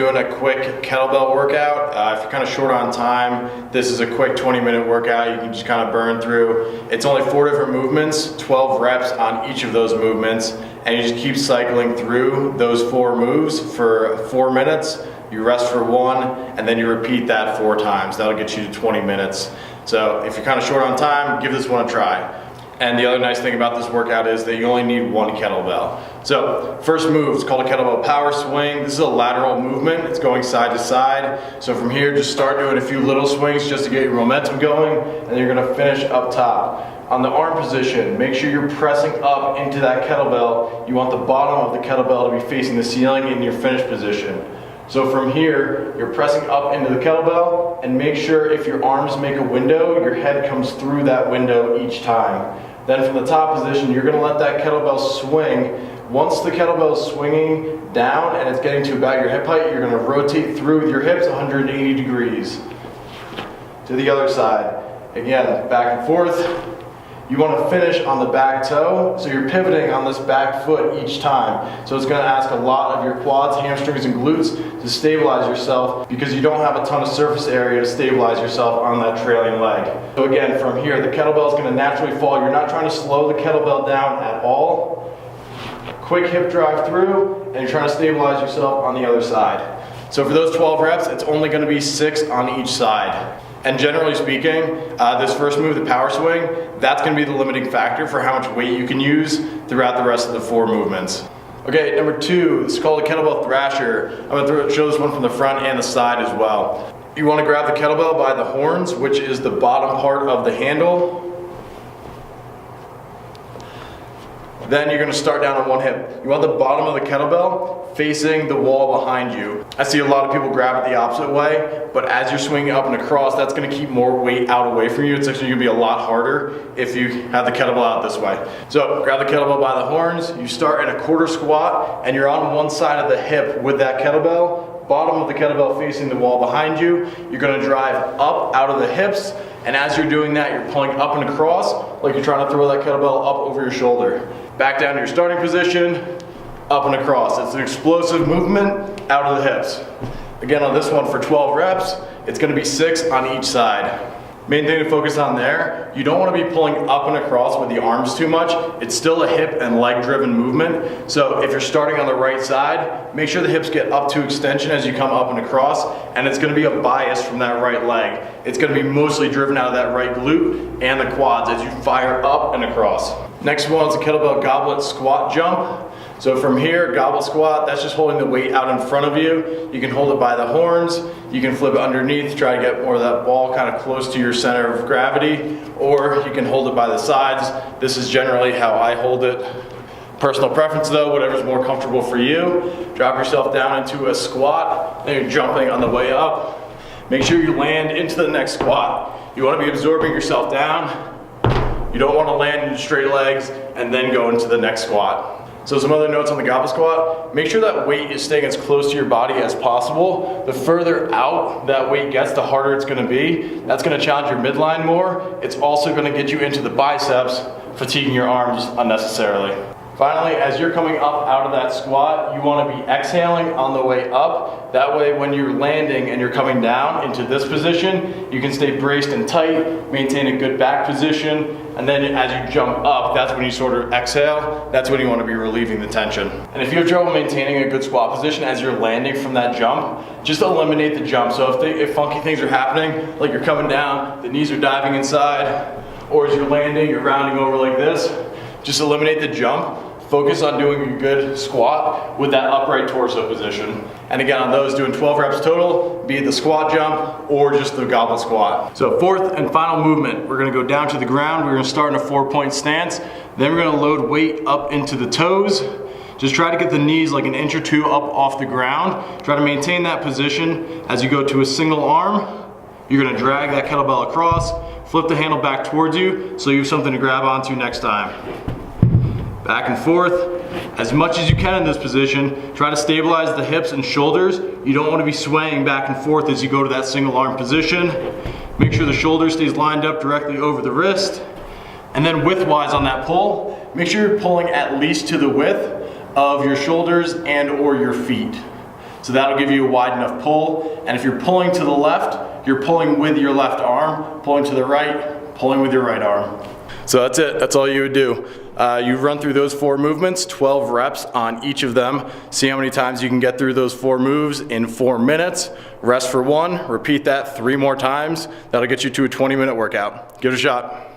doing a quick kettlebell workout. If you're kind of short on time, this is a quick 20-minute workout you can just kind of burn through. It's only 4 different movements, 12 reps on each of those movements, and you just keep cycling through those 4 moves for 4 minutes. You rest for 1, and then you repeat that 4 times. That'll get you to 20 minutes. So if you're kind of short on time, give this one a try. And the other nice thing about this workout is that you only need 1 kettlebell. So first move is called a kettlebell power swing. This is a lateral movement. It's going side to side. So from here, just start doing a few little swings just to get your momentum going, and then you're gonna finish up top. On the arm position, make sure you're pressing up into that kettlebell. You want the bottom of the kettlebell to be facing the ceiling in your finish position. So from here, you're pressing up into the kettlebell, and make sure if your arms make a window, your head comes through that window each time. Then from the top position, you're gonna let that kettlebell swing. Once the kettlebell is swinging down and it's getting to about your hip height, you're gonna rotate through with your hips 180 degrees. To the other side. Again, back and forth. You want to finish on the back toe, so you're pivoting on this back foot each time. So it's going to ask a lot of your quads, hamstrings, and glutes to stabilize yourself, because you don't have a ton of surface area to stabilize yourself on that trailing leg. So again, from here, the kettlebell is going to naturally fall. You're not trying to slow the kettlebell down at all. Quick hip drive through, and you're trying to stabilize yourself on the other side. So for those 12 reps, it's only going to be 6 on each side. And generally speaking, this first move, the power swing, that's going to be the limiting factor for how much weight you can use throughout the rest of the 4 movements. Okay, number 2, it's called a Kettlebell Thrasher. I'm going to show this one from the front and the side as well. You want to grab the kettlebell by the horns, which is the bottom part of the handle. Then you're going to start down on one hip. You want the bottom of the kettlebell facing the wall behind you. I see a lot of people grab it the opposite way, but as you're swinging up and across, that's going to keep more weight out away from you. It's actually going to be a lot harder if you have the kettlebell out this way. So grab the kettlebell by the horns, you start in a quarter squat, and you're on one side of the hip with that kettlebell, bottom of the kettlebell facing the wall behind you. You're going to drive up out of the hips, and as you're doing that, you're pulling up and across like you're trying to throw that kettlebell up over your shoulder. Back down to your starting position, up and across. It's an explosive movement out of the hips. Again, on this one for 12 reps, it's going to be 6 on each side. Main thing to focus on there, you don't want to be pulling up and across with the arms too much. It's still a hip and leg driven movement. So if you're starting on the right side, make sure the hips get up to extension as you come up and across, and it's going to be a bias from that right leg. It's going to be mostly driven out of that right glute and the quads as you fire up and across. Next one is a kettlebell goblet squat jump. So from here, goblet squat, that's just holding the weight out in front of you. You can hold it by the horns, you can flip it underneath, try to get more of that ball kind of close to your center of gravity, or you can hold it by the sides. This is generally how I hold it. Personal preference though, whatever's more comfortable for you. Drop yourself down into a squat, then you're jumping on the way up. Make sure you land into the next squat. You want to be absorbing yourself down. You don't want to land into straight legs and then go into the next squat. So some other notes on the goblet squat, make sure that weight is staying as close to your body as possible. The further out that weight gets, the harder it's going to be. That's going to challenge your midline more. It's also going to get you into the biceps, fatiguing your arms unnecessarily. Finally, as you're coming up out of that squat, you want to be exhaling on the way up. That way when you're landing and you're coming down into this position, you can stay braced and tight, maintain a good back position, and then as you jump up, that's when you sort of exhale. That's when you want to be relieving the tension. And if you have trouble maintaining a good squat position as you're landing from that jump, just eliminate the jump. So if funky things are happening, like you're coming down, the knees are diving inside, or as you're landing, you're rounding over like this, just eliminate the jump. Focus on doing a good squat with that upright torso position. And again, on those, doing 12 reps total, be it the squat jump or just the goblet squat. So fourth and final movement, we're gonna go down to the ground. We're gonna start in a 4-point stance. Then we're gonna load weight up into the toes. Just try to get the knees like an inch or 2 up off the ground. Try to maintain that position as you go to a single arm. You're gonna drag that kettlebell across, flip the handle back towards you so you have something to grab onto next time. Back and forth, as much as you can in this position. Try to stabilize the hips and shoulders. You don't want to be swaying back and forth as you go to that single arm position. Make sure the shoulder stays lined up directly over the wrist. And then widthwise on that pull, make sure you're pulling at least to the width of your shoulders and or your feet. So that'll give you a wide enough pull. And if you're pulling to the left, you're pulling with your left arm, pulling to the right, pulling with your right arm. So that's it, that's all you would do. You run through those 4 movements, 12 reps on each of them. See how many times you can get through those 4 moves in 4 minutes. Rest for 1, repeat that 3 more times. That'll get you to a 20-minute workout. Give it a shot.